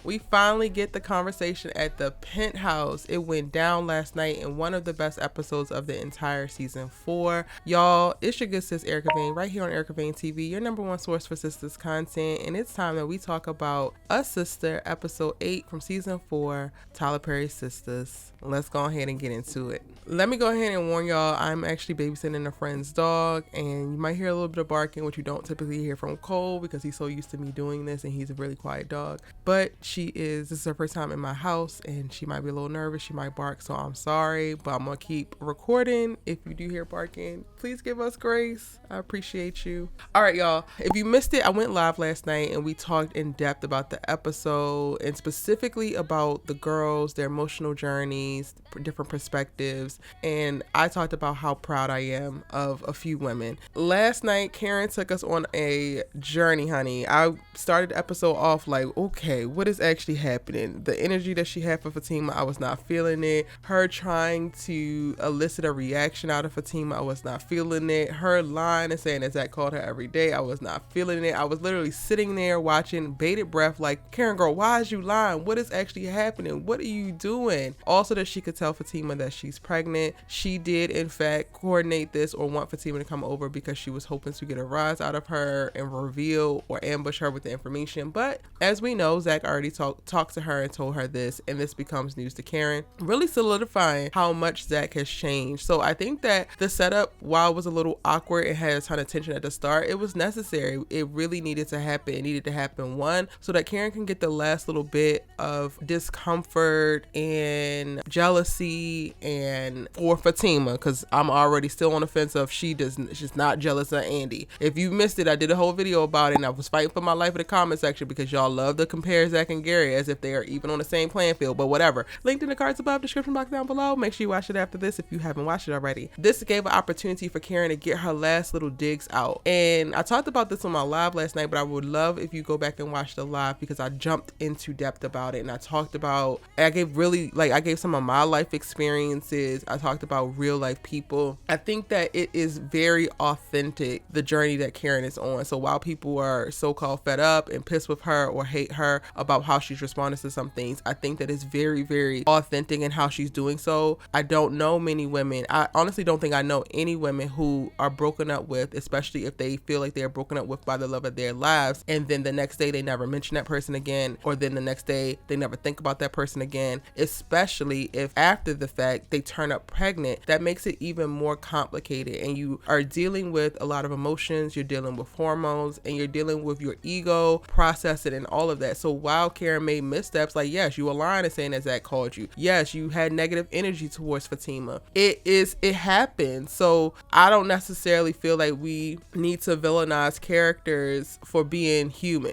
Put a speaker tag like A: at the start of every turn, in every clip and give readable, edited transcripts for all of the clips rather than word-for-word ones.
A: We finally get the conversation at the penthouse. It went down last night in one of the best episodes of the entire season 4. Y'all, it's your good sis Erica Vane right here on Erica Vane TV, your number one source for sisters content. And it's time that we talk about A Sister, episode 8 from season 4, Tyler Perry's Sisters. Let's go ahead and get into it. Let me go ahead and warn y'all, I'm actually babysitting a friend's dog, and you might hear a little bit of barking, which you don't typically hear from Cole because he's so used to me doing this and he's a really quiet dog. But this is her first time in my house and she might be a little nervous. She might bark, so I'm sorry, but I'm gonna keep recording. If you do hear barking, please give us grace. I appreciate you. All right, y'all, if you missed it, I went live last night and we talked in depth about the episode and specifically about the girls, their emotional journeys, different perspectives, and I talked about how proud I am of a few women. Last night, Karen took us on a journey, honey. I started the episode off like, okay, what is actually happening? The energy that she had for Fatima, I was not feeling it. Her trying to elicit a reaction out of Fatima, I was not feeling it. Her lying and saying that Zach called her every day, I was not feeling it. I was literally sitting there watching bated breath like, Karen girl, why is you lying? What is actually happening? What are you doing? Also that she could tell Fatima that she's pregnant. She did in fact coordinate this or want Fatima to come over because she was hoping to get a rise out of her and reveal or ambush her with the information. But as we know, Zach already talked to her and told her this, and this becomes news to Karen, really solidifying how much Zach has changed. So I think that the setup, while it was a little awkward and had a ton of tension at the start, it was necessary. It really needed to happen. It needed to happen, one, so that Karen can get the last little bit of discomfort and jealousy and for Fatima, because I'm already still on the fence of she's not jealous of Andi. If you missed it, I did a whole video about it and I was fighting for my life in the comment section because y'all love to compare Zach and Gary as if they are even on the same playing field, but whatever. Linked in the cards above, description box down below. Make sure you watch it after this if you haven't watched it already. This gave an opportunity for Karen to get her last little digs out, and I talked about this on my live last night, but I would love if you go back and watch the live because I jumped into depth about it and I talked about, I gave some of my life experiences. I talked about real life people. I think that it is very authentic, the journey that Karen is on. So while people are so-called fed up and pissed with her or hate her about how she's responding to some things, I think that it's very, very authentic in how she's doing so. I don't know many women. I honestly don't think I know any women who are broken up with, especially if they feel like they're broken up with by the love of their lives, and then the next day they never mention that person again, or then the next day they never think about that person again, especially if after the fact they turn up pregnant. That makes it even more complicated, and you are dealing with a lot of emotions, you're dealing with hormones, and you're dealing with your ego, processing and all of that. So while Karen made missteps, like yes, you were lying and saying that Zach called you, yes, you had negative energy towards Fatima, it happened. So I don't necessarily feel like we need to villainize characters for being human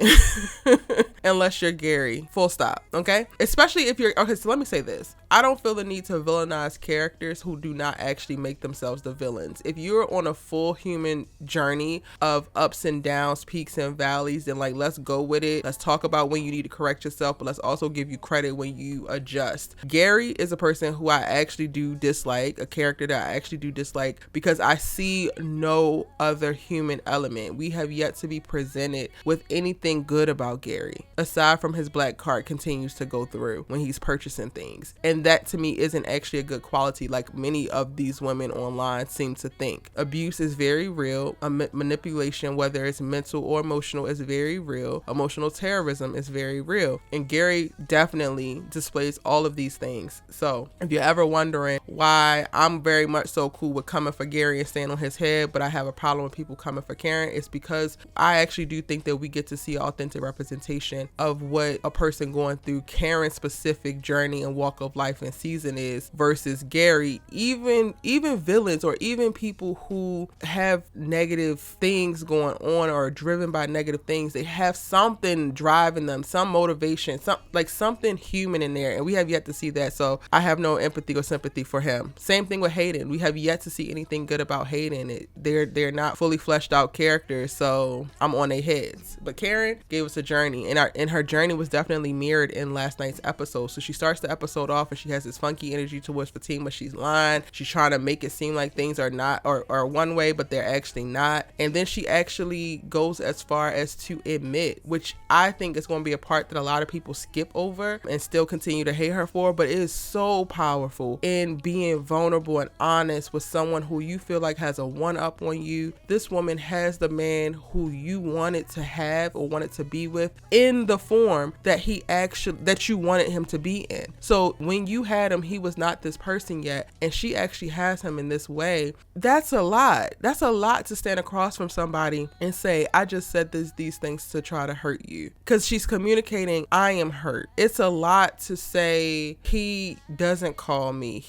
A: unless you're Gary, full stop. Okay, especially if you're okay. So let me say this, I don't feel the need to villainize characters who do not actually make themselves the villains. If you're on a full human journey of ups and downs, peaks and valleys, then like, let's go with it. Let's talk about when you need to correct yourself, but let's also give you credit when you adjust. Gary is a person who I actually do dislike, a character that I actually do dislike, because I see no other human element. We have yet to be presented with anything good about Gary, aside from his black card continues to go through when he's purchasing things. And that to me isn't actually a good quality like many of these women online seem to think. Abuse is very real. Manipulation, whether it's mental or emotional, is very real. Emotional terrorism is very real. And Gary definitely displays all of these things. So if you're ever wondering why I'm very much so cool with coming for Gary and staying on his head, but I have a problem with people coming for Karen, it's because I actually do think that we get to see authentic representation of what a person going through Karen's specific journey and walk of life and season is versus Gary. Even villains or even people who have negative things going on or are driven by negative things, they have something driving them, some motivation, something human in there, and we have yet to see that. So I have no empathy or sympathy for him. Same thing with Hayden. We have yet to see anything good about Hayden. They're not fully fleshed out characters, so I'm on their heads. But Karen gave us a journey, and And her journey was definitely mirrored in last night's episode. So she starts the episode off and she has this funky energy towards Fatima. She's lying. She's trying to make it seem like things are not or one way, but they're actually not. And then she actually goes as far as to admit, which I think is going to be a part that a lot of people skip over and still continue to hate her for, but it is so powerful in being vulnerable and honest with someone who you feel like has a one-up on you. This woman has the man who you wanted to have or wanted to be with in the form that you wanted him to be in. So when you had him, he was not this person yet, and she actually has him in this way. That's a lot. That's a lot to stand across from somebody and say, I just said these things to try to hurt you, because she's communicating, I am hurt. It's a lot to say, he doesn't call me,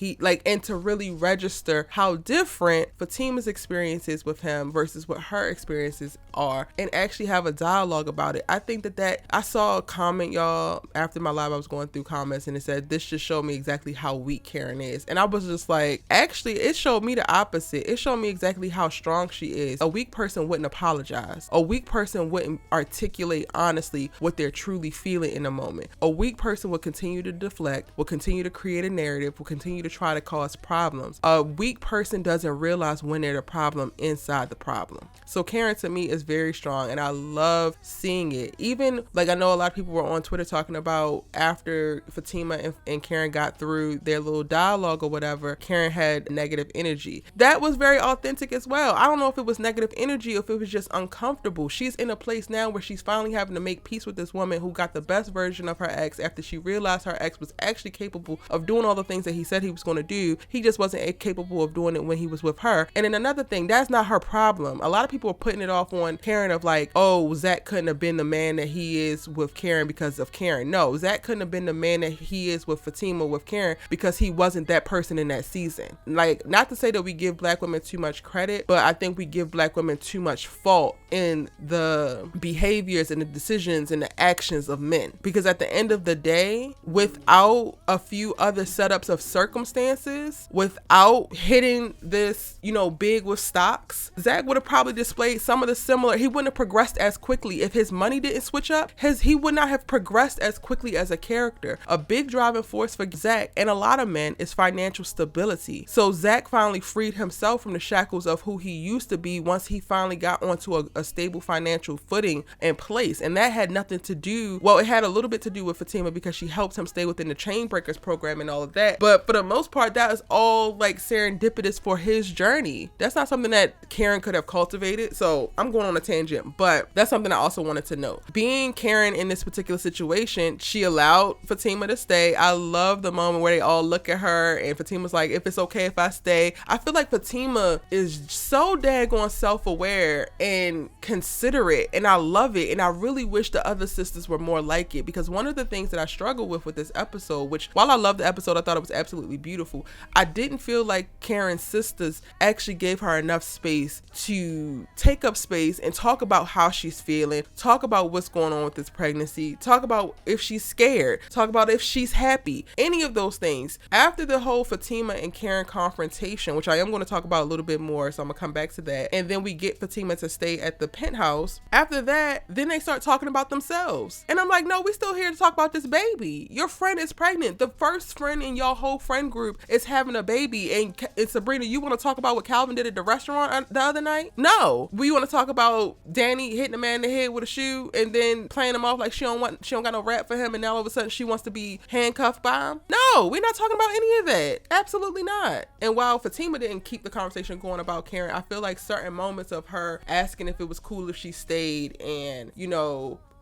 A: and to really register how different Fatima's experiences with him versus what her experiences are, and actually have a dialogue about it. I think that I saw a comment, y'all, after my live. I was going through comments and it said, this just showed me exactly how weak Karen is. And I was just like, actually, it showed me the opposite. It showed me exactly how strong she is. A weak person wouldn't apologize. A weak person wouldn't articulate honestly what they're truly feeling in a moment. A weak person will continue to deflect, will continue to create a narrative, will continue to try to cause problems. A weak person doesn't realize when they're the problem inside the problem. So Karen to me is very strong, and I love seeing it. Even like, I know a lot of people were on Twitter talking about after Fatima and Karen got through their little dialogue or whatever, Karen had negative energy. That was very authentic as well. I don't know if it was negative energy or if it was just uncomfortable. She's in a place now where she's finally having to make peace with this woman who got the best version of her ex after she realized her ex was actually capable of doing all the things that he said he was going to do. He just wasn't capable of doing it when he was with her. And then another thing, that's not her problem. A lot of people are putting it off on Karen of like, oh, Zach couldn't have been the man that he is with Karen because of Karen. No, Zach couldn't have been the man that he is with Fatima with Karen because he wasn't that person in that season. Like, not to say that we give black women too much credit, but I think we give black women too much fault in the behaviors and the decisions and the actions of men. Because at the end of the day, without a few other setups of circumstances, without hitting this, big with stocks, Zach would have probably displayed some of the similar. He wouldn't have progressed as quickly if his money didn't switch up. He would not have progressed as quickly as a character. A big driving force for Zach and a lot of men is financial stability. So Zach finally freed himself from the shackles of who he used to be once he finally got onto a stable financial footing and place. And that had nothing to do, well, it had a little bit to do with Fatima because she helped him stay within the Chain Breakers program and all of that. But for the most part, that is all like serendipitous for his journey. That's not something that Karen could have cultivated. So I'm going on a tangent, but that's something I also wanted to note. Being Karen in this particular situation, she allowed Fatima to stay. I love the moment where they all look at her and Fatima's like, if it's okay if I stay. I feel like Fatima is so daggone self-aware and considerate, and I love it. And I really wish the other sisters were more like it, because one of the things that I struggle with this episode, which while I love the episode, I thought it was absolutely beautiful, I didn't feel like Karen's sisters actually gave her enough space to take up space and talk about how she's feeling, talk about what's going on with this pregnancy, talk about if she's scared, talk about if she's happy, any of those things. After the whole Fatima and Karen confrontation, which I am going to talk about a little bit more, so I'm gonna come back to that, and then we get Fatima to stay at the penthouse. After that, then they start talking about themselves, and I'm like, no, we still here to talk about this baby. Your friend is pregnant. The first friend in your whole friend group is having a baby, and Sabrina, you want to talk about what Calvin did at the restaurant the other night? No. We want to talk about Danny hitting a man in the head with a shoe and then playing him off like she don't got no rap for him, and now all of a sudden she wants to be handcuffed by him? No, we're not talking about any of that. Absolutely not. And while Fatima didn't keep the conversation going about Karen, I feel like certain moments of her asking if it was cool if she stayed, and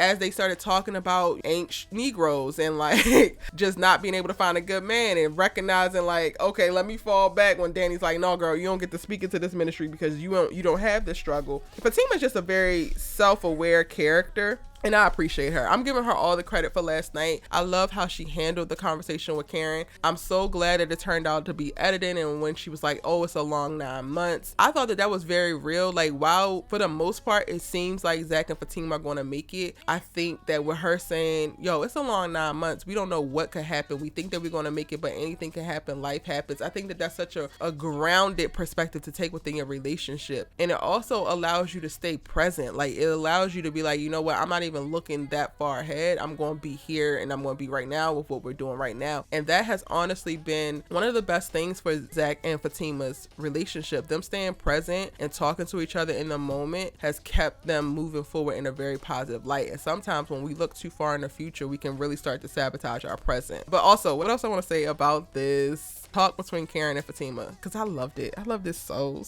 A: as they started talking about ancient Negroes and like just not being able to find a good man, and recognizing like, okay, let me fall back, when Danny's like, no girl, you don't get to speak into this ministry because you don't have this struggle. Fatima's just a very self-aware character, and I appreciate her. I'm giving her all the credit for last night. I love how she handled the conversation with Karen. I'm so glad that it turned out to be edited, and when she was like, oh, it's a long 9 months, I thought that was very real. Like, while for the most part it seems like Zach and Fatima are going to make it, I think that with her saying, yo, it's a long 9 months, we don't know what could happen, we think that we're going to make it, but anything can happen, life happens. I think that that's such a grounded perspective to take within your relationship, and it also allows you to stay present. Like, it allows you to be like, you know what, I'm not even even looking that far ahead. I'm going to be here and I'm going to be right now with what we're doing right now. And that has honestly been one of the best things for Zach and Fatima's relationship. Them staying present and talking to each other in the moment has kept them moving forward in a very positive light. And sometimes when we look too far in the future, we can really start to sabotage our present. But also, what else I want to say about this talk between Karen and Fatima, because I loved it. I love this so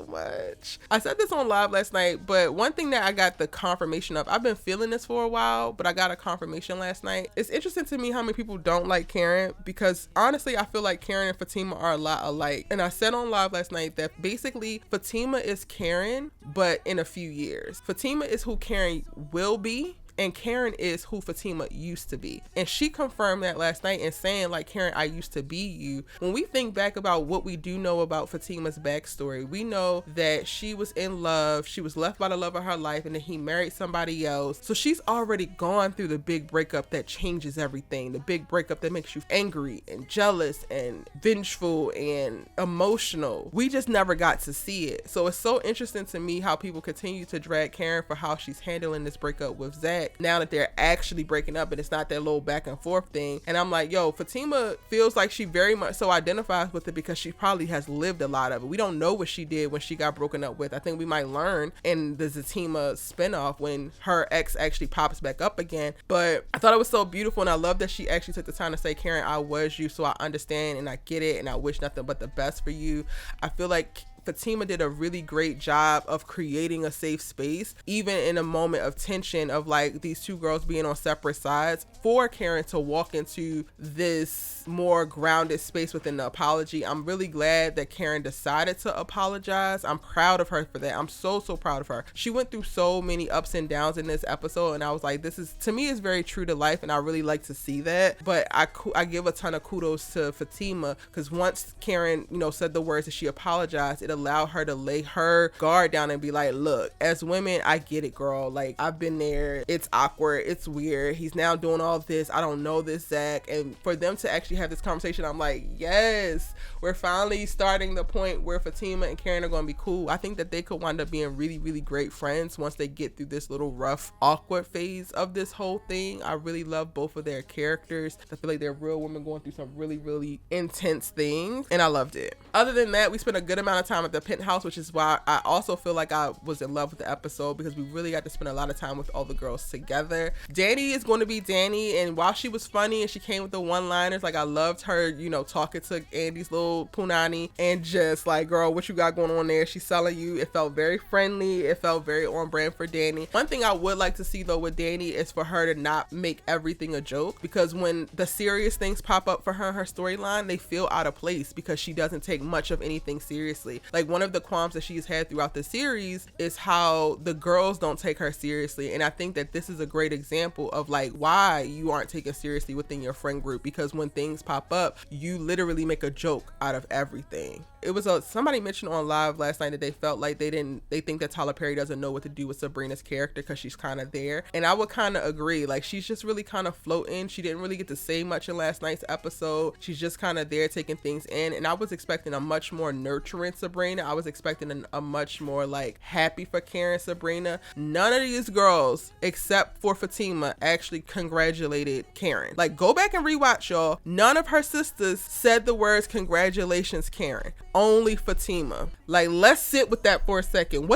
A: much. I said this on live last night, but one thing that I got the confirmation of, I've been feeling this for a while, but I got a confirmation last night. It's interesting to me how many people don't like Karen, because honestly, I feel like Karen and Fatima are a lot alike. And I said on live last night that basically Fatima is Karen, but in a few years. Fatima is who Karen will be, and Karen is who Fatima used to be. And she confirmed that last night and saying, like, Karen, I used to be you. When we think back about what we do know about Fatima's backstory, we know that she was in love, she was left by the love of her life, and then he married somebody else. So she's already gone through the big breakup that changes everything, the big breakup that makes you angry and jealous and vengeful and emotional. We just never got to see it. So it's so interesting to me how people continue to drag Karen for how she's handling this breakup with Zach, now that they're actually breaking up and it's not that little back and forth thing. And I'm like, yo, Fatima feels like she very much so identifies with it because she probably has lived a lot of it. We don't know what she did when she got broken up with. I think we might learn in the Fatima spinoff when her ex actually pops back up again. But I thought it was so beautiful, and I love that she actually took the time to say, Karen, I was you, so I understand and I get it, and I wish nothing but the best for you. I feel like Fatima did a really great job of creating a safe space, even in a moment of tension of like these two girls being on separate sides, for Karen to walk into this more grounded space within the apology. I'm really glad that Karen decided to apologize. I'm proud of her for that. I'm so proud of her. She went through so many ups and downs in this episode, and I was like, this is, to me, is very true to life, and I really like to see that. But I give a ton of kudos to Fatima, because once Karen, said the words that she apologized, it allowed her to lay her guard down and be like, look, as women, I get it, girl. Like, I've been there. It's awkward. It's weird. He's now doing all this. I don't know this Zach. And for them to actually have this conversation, I'm like, yes, we're finally starting the point where Fatima and Karen are going to be cool. I think that they could wind up being really, really great friends once they get through this little rough, awkward phase of this whole thing. I really love both of their characters. I feel like they're real women going through some really, really intense things, and I loved it. Other than that, we spent a good amount of time at the penthouse, which is why I also feel like I was in love with the episode, because we really got to spend a lot of time with all the girls together. Danny is going to be Danny, and while she was funny and she came with the one-liners, like, I loved her, talking to Andy's little punani and just like, girl, what you got going on there? She's selling you. It felt very friendly. It felt very on brand for Danny. One thing I would like to see though with Danny is for her to not make everything a joke, because when the serious things pop up for her in her storyline, they feel out of place because she doesn't take much of anything seriously. Like, one of the qualms that she's had throughout the series is how the girls don't take her seriously, and I think that this is a great example of like why you aren't taken seriously within your friend group, because when things pop up, you literally make a joke out of everything. It was somebody mentioned on live last night that they felt like they think that Tyler Perry doesn't know what to do with Sabrina's character because she's kind of there, and I would kind of agree. Like, she's just really kind of floating. She didn't really get to say much in last night's episode. She's just kind of there taking things in, and I was expecting a much more nurturing Sabrina. I was expecting a much more like happy for Karen Sabrina. None of these girls except for Fatima actually congratulated Karen. Like, go back and rewatch, y'all. None of her sisters said the words congratulations Karen. Only Fatima. Like, let's sit with that for a second.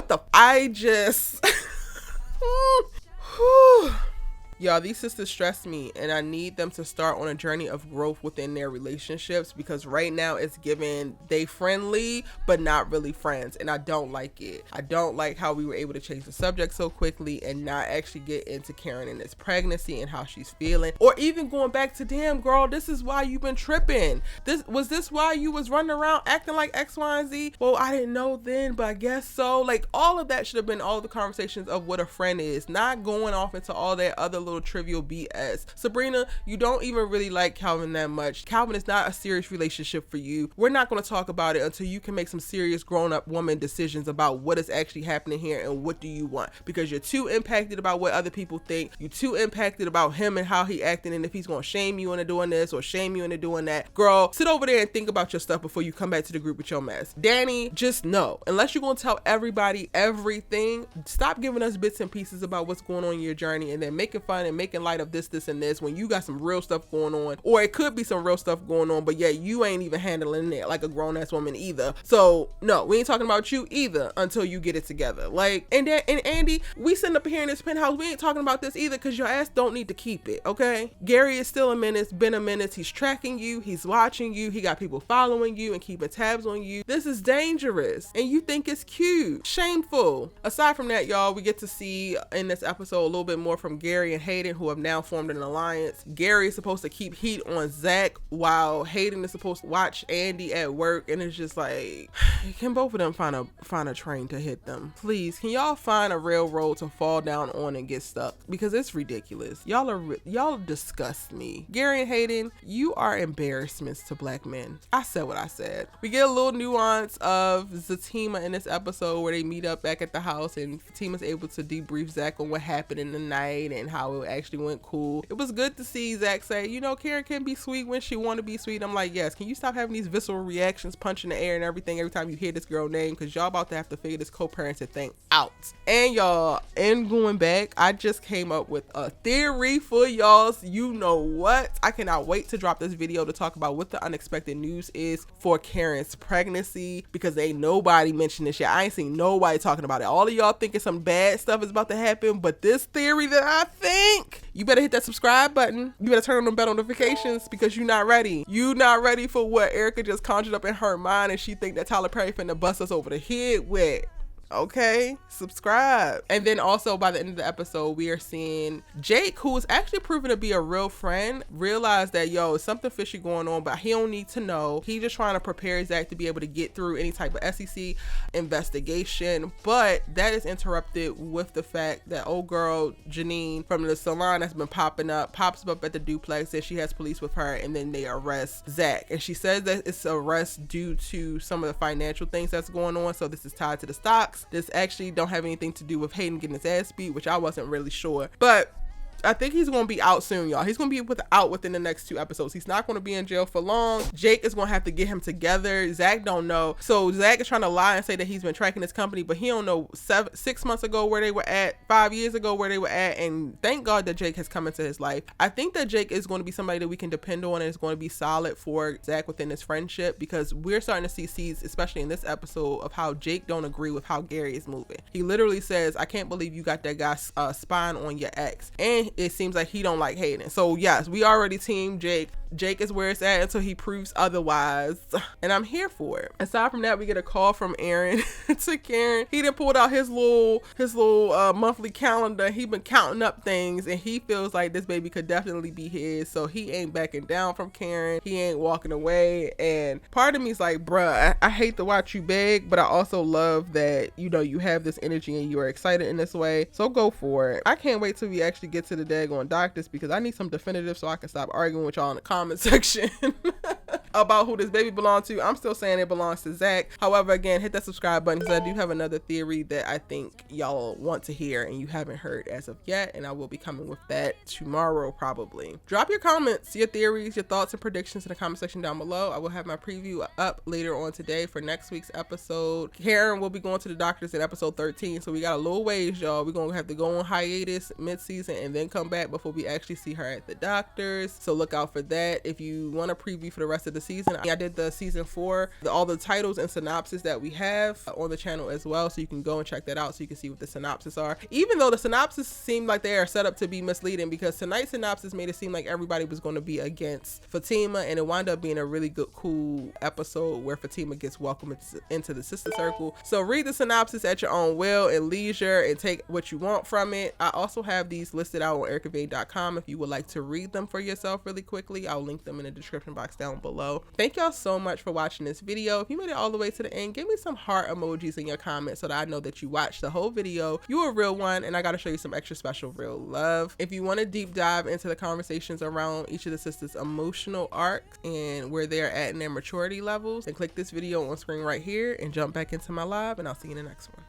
A: Y'all, these sisters stress me, and I need them to start on a journey of growth within their relationships, because right now it's given they friendly but not really friends, and I don't like it. I don't like how we were able to change the subject so quickly and not actually get into Karen and this pregnancy and how she's feeling, or even going back to, damn girl, this is why you've been tripping. This why you was running around acting like X, Y, and Z? Well, I didn't know then, but I guess so. Like, all of that should have been all the conversations of what a friend is, not going off into all that other little trivial BS. Sabrina, you don't even really like Calvin that much. Calvin is not a serious relationship for you. We're not going to talk about it until you can make some serious grown-up woman decisions about what is actually happening here and what do you want, because you're too impacted about what other people think. You're too impacted about him and how he acting, and if he's going to shame you into doing this or shame you into doing that. Girl, sit over there and think about your stuff before you come back to the group with your mess. Danny, just know, unless you're going to tell everybody everything, stop giving us bits and pieces about what's going on in your journey and then making fun and making light of this and this when you got some real stuff going on, or it could be some real stuff going on, but yeah, you ain't even handling it like a grown-ass woman either. So no, we ain't talking about you either until you get it together. Like, and Andi, we sitting up here in this penthouse, we ain't talking about this either because your ass don't need to keep it, okay? Gary is still a menace, been a menace. He's tracking you, he's watching you, he got people following you and keeping tabs on you. This is dangerous, and you think it's cute. Shameful. Aside from that, y'all, we get to see in this episode a little bit more from Gary and Hayden, who have now formed an alliance. Gary is supposed to keep heat on Zach while Hayden is supposed to watch Andi at work, and it's just like, can both of them find a train to hit them? Please, can y'all find a railroad to fall down on and get stuck? Because it's ridiculous. Y'all disgust me. Gary and Hayden, you are embarrassments to black men. I said what I said. We get a little nuance of Fatima in this episode where they meet up back at the house and Fatima's able to debrief Zach on what happened in the night and how it actually went cool. It was good to see Zach say, you know, Karen can be sweet when she want to be sweet. I'm like, yes, can you stop having these visceral reactions, punching the air and everything every time you hear this girl name, because y'all about to have to figure this co-parenting thing out. And y'all, in going back, I just came up with a theory for y'all's you know what. I cannot wait to drop this video to talk about what the unexpected news is for Karen's pregnancy, because ain't nobody mentioned this yet. I ain't seen nobody talking about it. All of y'all thinking some bad stuff is about to happen, but this theory that I think, you better hit that subscribe button. You better turn on the bell notifications because you're not ready. You not ready for what Erica just conjured up in her mind and she think that Tyler Perry finna bust us over the head with. Okay, subscribe. And then also by the end of the episode, we are seeing Jake, who is actually proven to be a real friend, realize that, yo, something fishy going on, but he don't need to know. He just trying to prepare Zach to be able to get through any type of SEC investigation. But that is interrupted with the fact that old girl Janine from the salon that's been pops up at the duplex, and she has police with her, and then they arrest Zach. And she says that it's arrest due to some of the financial things that's going on. So this is tied to the stocks. This actually don't have anything to do with Hayden getting his ass beat, which I wasn't really sure. But I think he's going to be out soon, y'all. He's going to be out within the next 2 episodes. He's not going to be in jail for long. Jake is going to have to get him together. Zach don't know. So Zach is trying to lie and say that he's been tracking his company, but he don't know 6 months ago where they were at, 5 years ago where they were at. And thank God that Jake has come into his life. I think that Jake is going to be somebody that we can depend on and is going to be solid for Zach within this friendship, because we're starting to see seeds, especially in this episode, of how Jake don't agree with how Gary is moving. He literally says, I can't believe you got that guy spying on your ex. And it seems like he don't like Hayden. So yes, we already team Jake. Jake is where it's at until he proves otherwise, and I'm here for it. Aside from that, we get a call from Aaron to Karen. He done pulled out his little monthly calendar. He been counting up things, and he feels like this baby could definitely be his, so he ain't backing down from Karen. He ain't walking away. And part of me is like, bruh, I hate to watch you beg, but I also love that, you know, you have this energy and you are excited in this way, so go for it. I can't wait till we actually get to the daggone doctors, because I need some definitive so I can stop arguing with y'all in the comment section about who this baby belongs to. I'm still saying it belongs to Zach. However, again, hit that subscribe button, because I do have another theory that I think y'all want to hear and you haven't heard as of yet, and I will be coming with that tomorrow probably. Drop your comments, your theories, your thoughts and predictions in the comment section down below. I will have my preview up later on today for next week's episode. Karen will be going to the doctors in episode 13, so we got a little ways, y'all. We're gonna have to go on hiatus mid-season and then come back before we actually see her at the doctors, so look out for that. If you want a preview for the rest of the season, I did the season 4, all the titles and synopsis that we have on the channel as well, so you can go and check that out so you can see what the synopsis are, even though the synopsis seemed like they are set up to be misleading, because tonight's synopsis made it seem like everybody was going to be against Fatima, and it wound up being a really good, cool episode where Fatima gets welcomed into the sister circle. So read the synopsis at your own will and leisure and take what you want from it. I also have these listed out on ericavade.com if you would like to read them for yourself really quickly. I'll link them in the description box down below. below. Thank y'all so much for watching this video. If you made it all the way to the end, give me some heart emojis in your comments so that I know that you watched the whole video. You a real one, and I gotta show you some extra special real love. If you want to deep dive into the conversations around each of the sisters' emotional arcs and where they're at in their maturity levels, then click this video on screen right here and jump back into my live, and I'll see you in the next one.